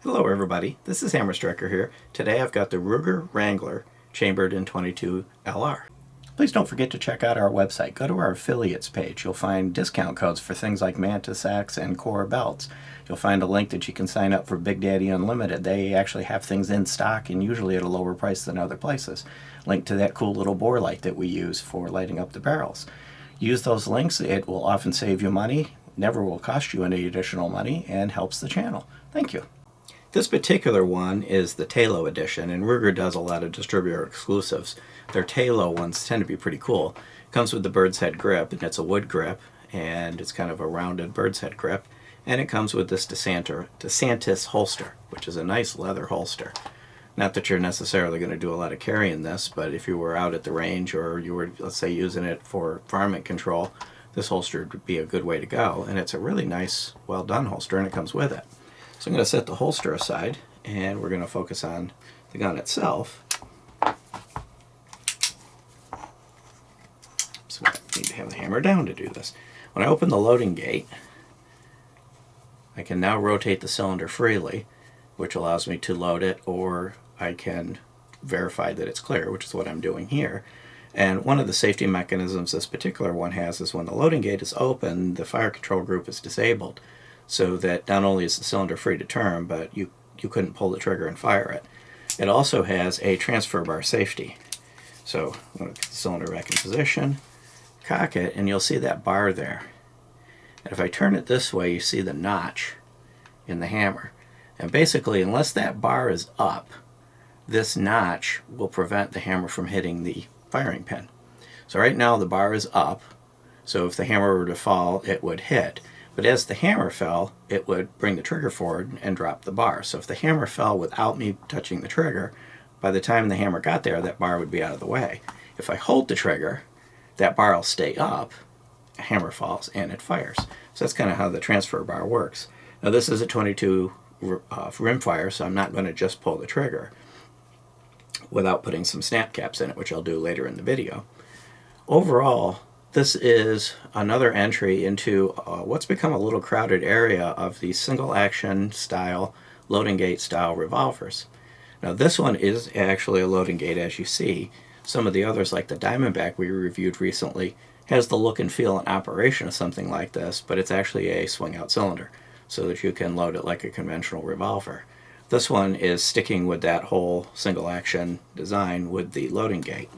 Hello everybody, this is Hammer Striker here. Today I've got the Ruger Wrangler chambered in 22 LR. Please don't forget to check out our website. Go to our affiliates page. You'll find discount codes for things like Mantis Axe and Core belts. You'll find a link that you can sign up for Big Daddy Unlimited. They actually have things in stock and usually at a lower price than other places. Link to that cool little bore light that we use for lighting up the barrels. Use those links. It will often save you money, never will cost you any additional money, and helps the channel. Thank you. This particular one is the Talo edition, and Ruger does a lot of distributor exclusives. Their Talo ones tend to be pretty cool. It comes with the Birdshead grip, and it's a wood grip, and it's kind of a rounded Birdshead grip. And it comes with this DeSantis holster, which is a nice leather holster. Not that you're necessarily going to do a lot of carrying this, but if you were out at the range or you were, let's say, using it for varmint control, this holster would be a good way to go. And it's a really nice, well done holster, and it comes with it. So I'm going to set the holster aside, and we're going to focus on the gun itself. So I need to have the hammer down to do this. When I open the loading gate, I can now rotate the cylinder freely, which allows me to load it, or I can verify that it's clear, which is what I'm doing here. And one of the safety mechanisms this particular one has is when the loading gate is open, the fire control group is disabled, so that not only is the cylinder free to turn, but you couldn't pull the trigger and fire it. It also has a transfer bar safety. So I'm going to get the cylinder back in position, cock it, and you'll see that bar there. And if I turn it this way, you see the notch in the hammer. And basically, unless that bar is up, this notch will prevent the hammer from hitting the firing pin. So right now the bar is up, so if the hammer were to fall, it would hit. But as the hammer fell, it would bring the trigger forward and drop the bar. So if the hammer fell without me touching the trigger, by the time the hammer got there, that bar would be out of the way. If I hold the trigger, that bar will stay up, the hammer falls, and it fires. So that's kind of how the transfer bar works. Now this is a 22 rimfire, so I'm not going to just pull the trigger without putting some snap caps in it, which I'll do later in the video. Overall, this is another entry into what's become a little crowded area of the single action style, loading gate style revolvers. Now this one is actually a loading gate, as you see. Some of the others, like the Diamondback we reviewed recently, has the look and feel and operation of something like this, but it's actually a swing out cylinder, so that you can load it like a conventional revolver. This one is sticking with that whole single action design with the loading gate.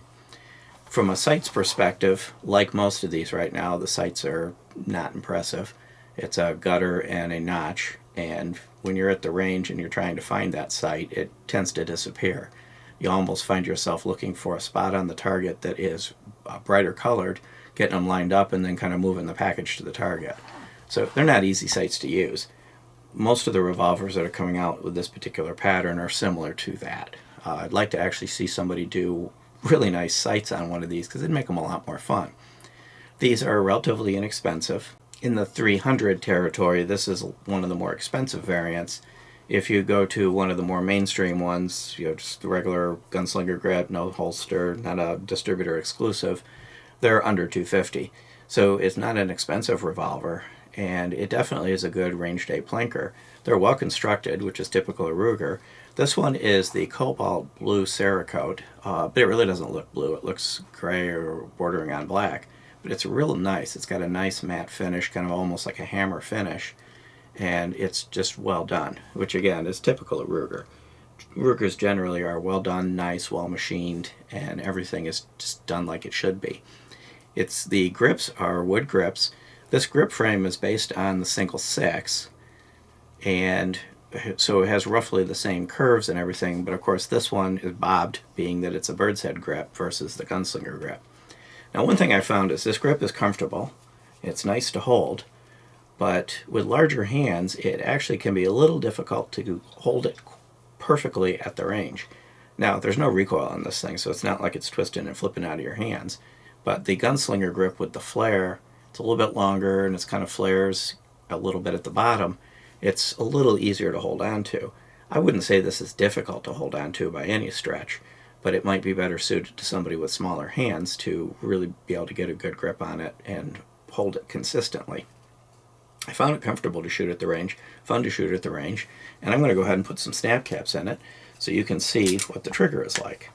From a sights perspective, like most of these right now, the sights are not impressive. It's a gutter and a notch, and when you're at the range and you're trying to find that sight, it tends to disappear. You almost find yourself looking for a spot on the target that is brighter colored, getting them lined up, and then kind of moving the package to the target. So they're not easy sights to use. Most of the revolvers that are coming out with this particular pattern are similar to that. I'd like to actually see somebody do really nice sights on one of these, because it'd make them a lot more fun. These are relatively inexpensive. In the 300 territory, this is one of the more expensive variants. If you go to one of the more mainstream ones, just the regular gunslinger grip, no holster, not a distributor exclusive, they're under $250. So it's not an expensive revolver, and it definitely is a good range day plinker. They're well constructed, which is typical of Ruger. This one is the Cobalt Blue Cerakote, but it really doesn't look blue. It looks gray or bordering on black, but it's real nice. It's got a nice matte finish, kind of almost like a hammer finish, and it's just well done, which again is typical of Ruger. Rugers generally are well done, nice, well machined, and everything is just done like it should be. The grips are wood grips. This grip frame is based on the single 6, and so it has roughly the same curves and everything, but of course this one is bobbed, being that it's a Birdshead grip versus the gunslinger grip. Now one thing I found is this grip is comfortable, it's nice to hold, but with larger hands it actually can be a little difficult to hold it perfectly at the range. Now there's no recoil on this thing, so it's not like it's twisting and flipping out of your hands, but the gunslinger grip with the flare, it's a little bit longer and it's kind of flares a little bit at the bottom. It's a little easier to hold on to. I wouldn't say this is difficult to hold on to by any stretch, but it might be better suited to somebody with smaller hands to really be able to get a good grip on it and hold it consistently. I found it comfortable to shoot at the range, fun to shoot at the range, and I'm going to go ahead and put some snap caps in it so you can see what the trigger is like.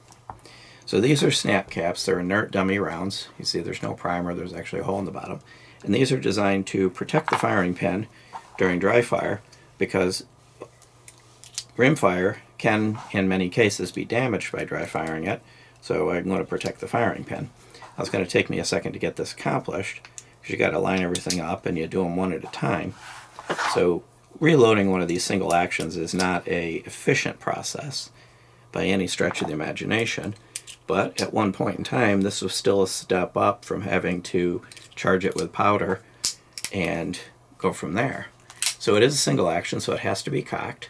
So these are snap caps. They're inert dummy rounds. You see there's no primer. There's actually a hole in the bottom. And these are designed to protect the firing pin during dry fire, because rimfire can, in many cases, be damaged by dry firing it. So I'm going to protect the firing pin. Now, it's going to take me a second to get this accomplished, because you got to line everything up and you do them one at a time. So reloading one of these single actions is not a efficient process by any stretch of the imagination, but at one point in time this was still a step up from having to charge it with powder and go from there. So it is a single action, so it has to be cocked.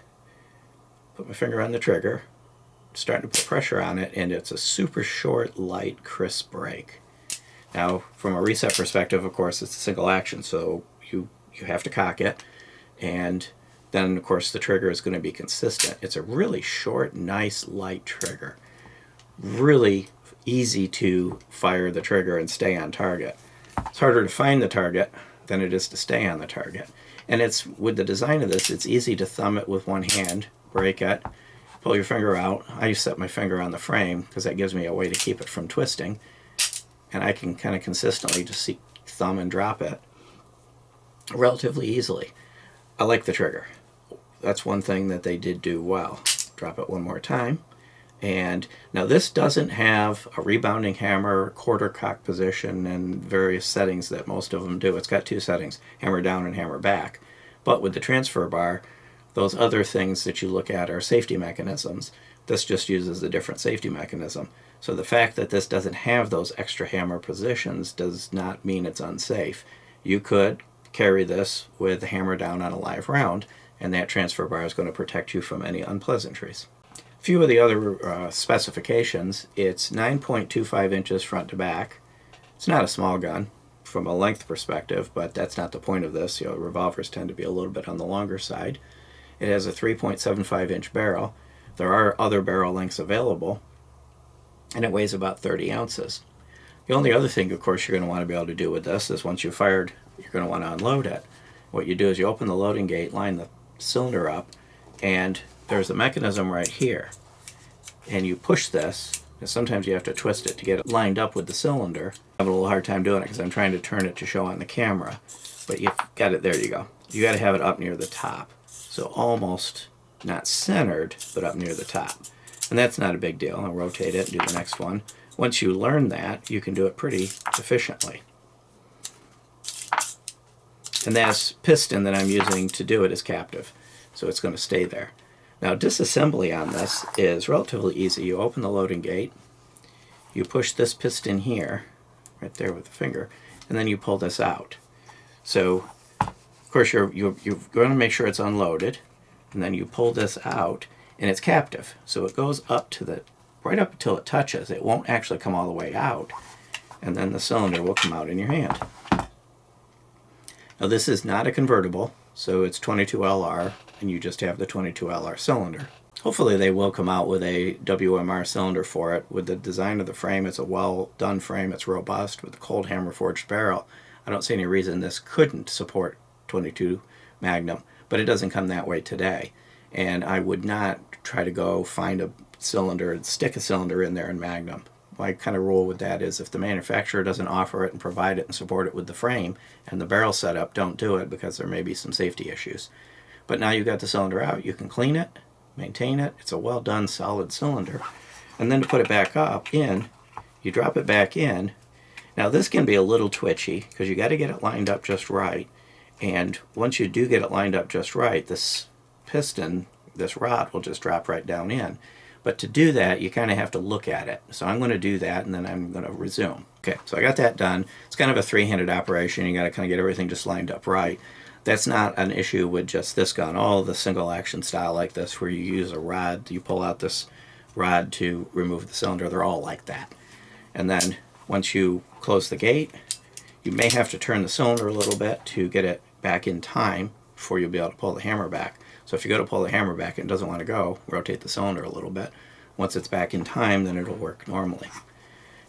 Put my finger on the trigger, starting to put pressure on it, and it's a super short, light, crisp break. Now, from a reset perspective, of course, it's a single action, so you have to cock it, and then, of course, the trigger is going to be consistent. It's a really short, nice, light trigger. Really easy to fire the trigger and stay on target. It's harder to find the target than it is to stay on the target. And it's, with the design of this, it's easy to thumb it with one hand, break it, pull your finger out. I set my finger on the frame because that gives me a way to keep it from twisting. And I can kind of consistently just thumb and drop it relatively easily. I like the trigger. That's one thing that they did do well. Drop it one more time. And now this doesn't have a rebounding hammer, quarter cock position, and various settings that most of them do. It's got two settings, hammer down and hammer back. But with the transfer bar, those other things that you look at are safety mechanisms. This just uses a different safety mechanism. So the fact that this doesn't have those extra hammer positions does not mean it's unsafe. You could carry this with the hammer down on a live round, and that transfer bar is going to protect you from any unpleasantries. A few of the other specifications: it's 9.25 inches front to back. It's not a small gun from a length perspective, but that's not the point of this. Revolvers tend to be a little bit on the longer side. It has a 3.75 inch barrel. There are other barrel lengths available, and it weighs about 30 ounces. The only other thing, of course, you're going to want to be able to do with this is once you've fired, you're going to want to unload it. What you do is you open the loading gate, line the cylinder up, and there's a mechanism right here. And you push this, and sometimes you have to twist it to get it lined up with the cylinder. I have a little hard time doing it because I'm trying to turn it to show on the camera. But you've got it, there you go. You got to have it up near the top. So almost not centered, but up near the top. And that's not a big deal. I'll rotate it and do the next one. Once you learn that, you can do it pretty efficiently. And that piston that I'm using to do it is captive, so it's going to stay there. Now, disassembly on this is relatively easy. You open the loading gate, you push this piston here, right there with the finger, and then you pull this out. So, of course, you're going to make sure it's unloaded, and then you pull this out, and it's captive. So it goes up to the, right up until it touches. It won't actually come all the way out, and then the cylinder will come out in your hand. Now, this is not a convertible, so it's 22LR, and you just have the 22LR cylinder. Hopefully they will come out with a WMR cylinder for it. With the design of the frame, it's a well done frame, it's robust, with a cold hammer forged barrel. I don't see any reason this couldn't support 22 Magnum, but it doesn't come that way today. And I would not try to go find a cylinder and stick a cylinder in there in Magnum. My kind of rule with that is if the manufacturer doesn't offer it and provide it and support it with the frame and the barrel setup, don't do it, because there may be some safety issues. But now you've got the cylinder out, you can clean it, maintain it. It's a well done solid cylinder. And then to put it back up in, you drop it back in. Now this can be a little twitchy because you got to get it lined up just right. And once you do get it lined up just right, this piston, this rod will just drop right down in. But to do that, you kind of have to look at it. So I'm going to do that, and then I'm going to resume. Okay, so I got that done. It's kind of a three-handed operation. You got to kind of get everything just lined up right. That's not an issue with just this gun. All the single action style like this, where you use a rod, you pull out this rod to remove the cylinder, they're all like that. And then once you close the gate, you may have to turn the cylinder a little bit to get it back in time before you'll be able to pull the hammer back. So if you go to pull the hammer back and it doesn't want to go, rotate the cylinder a little bit. Once it's back in time, then it'll work normally.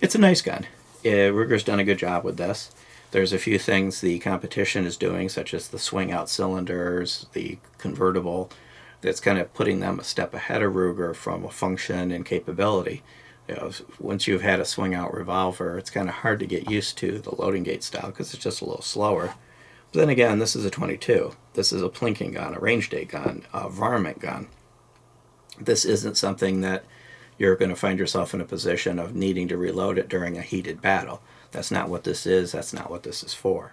It's a nice gun. Ruger's done a good job with this. There's a few things the competition is doing, such as the swing out cylinders, the convertible, that's kind of putting them a step ahead of Ruger from a function and capability. You know, once you've had a swing out revolver, it's kind of hard to get used to the loading gate style because it's just a little slower. But then again, this is a 22. This is a plinking gun, a range day gun, a varmint gun. This isn't something that you're going to find yourself in a position of needing to reload it during a heated battle. That's not what this is. That's not what this is for.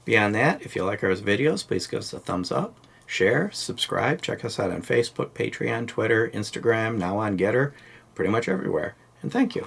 Beyond that, if you like our videos, please give us a thumbs up, share, subscribe. Check us out on Facebook, Patreon, Twitter, Instagram, now on Getter, pretty much everywhere. And thank you.